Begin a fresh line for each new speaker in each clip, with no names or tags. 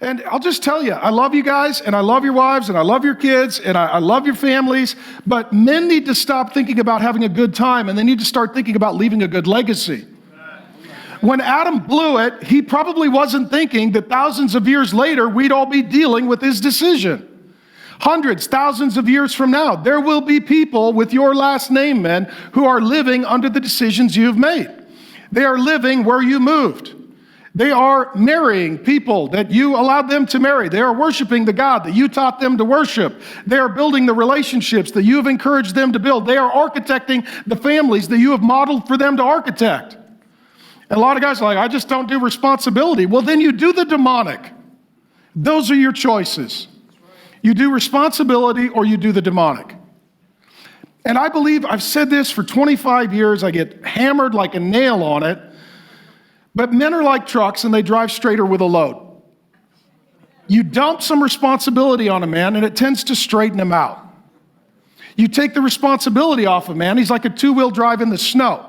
And I'll just tell you, I love you guys, and I love your wives, and I love your kids, and I love your families, but men need to stop thinking about having a good time, and they need to start thinking about leaving a good legacy. When Adam blew it, he probably wasn't thinking that thousands of years later, we'd all be dealing with his decision. Hundreds, thousands of years from now, there will be people with your last name, men, who are living under the decisions you've made. They are living where you moved. They are marrying people that you allowed them to marry. They are worshiping the God that you taught them to worship. They are building the relationships that you have encouraged them to build. They are architecting the families that you have modeled for them to architect. And a lot of guys are like, I just don't do responsibility. Well, then you do the demonic. Those are your choices. You do responsibility or you do the demonic. And I believe, I've said this for 25 years, I get hammered like a nail on it, but men are like trucks and they drive straighter with a load. You dump some responsibility on a man and it tends to straighten him out. You take the responsibility off a man, he's like a two-wheel drive in the snow.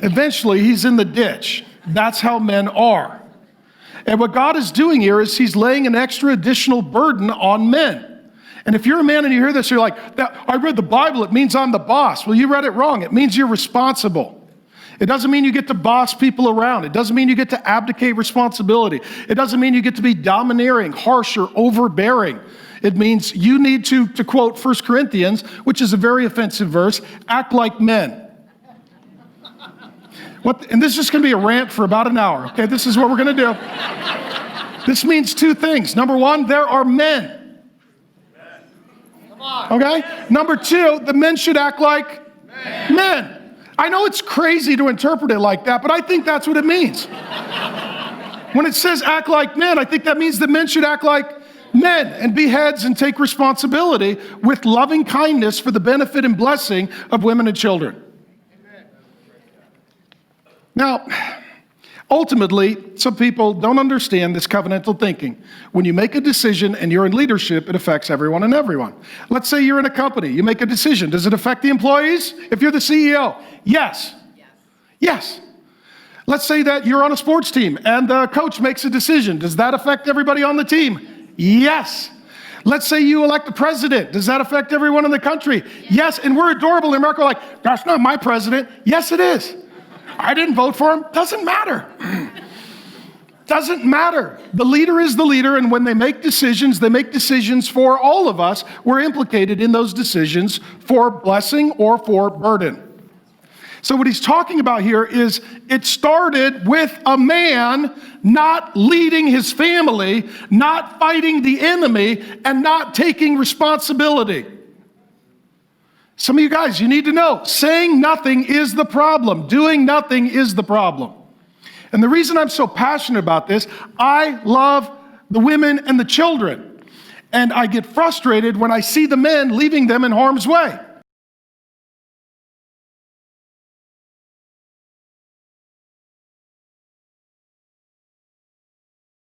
Eventually, he's in the ditch. That's how men are. And what God is doing here is he's laying an extra additional burden on men. And if you're a man and you hear this, you're like, I read the Bible, it means I'm the boss. Well, you read it wrong. It means you're responsible. It doesn't mean you get to boss people around. It doesn't mean you get to abdicate responsibility. It doesn't mean you get to be domineering, harsh, or overbearing. It means you need to quote 1 Corinthians, which is a very offensive verse, act like men. And this is just going to be a rant for about an hour, okay? This is what we're going to do. This means two things. Number one, there are men. Okay? Number two, the men should act like men. I know it's crazy to interpret it like that, but I think that's what it means. When it says act like men, I think that means that men should act like men and be heads and take responsibility with loving kindness for the benefit and blessing of women and children. Now, ultimately, some people don't understand this covenantal thinking. When you make a decision and you're in leadership, it affects everyone and everyone. Let's say you're in a company, you make a decision. Does it affect the employees? If you're the CEO, yes. Yes. Let's say that you're on a sports team and the coach makes a decision. Does that affect everybody on the team? Yes. Let's say you elect a president. Does that affect everyone in the country? Yes. And we're adorable in America, like, that's not my president. Yes, it is. I didn't vote for him. Doesn't matter. Doesn't matter. The leader is the leader, and when they make decisions for all of us. We're implicated in those decisions for blessing or for burden. So what he's talking about here is it started with a man not leading his family, not fighting the enemy, and not taking responsibility. Some of you guys, you need to know, saying nothing is the problem. Doing nothing is the problem. And the reason I'm so passionate about this, I love the women and the children. And I get frustrated when I see the men leaving them in harm's way.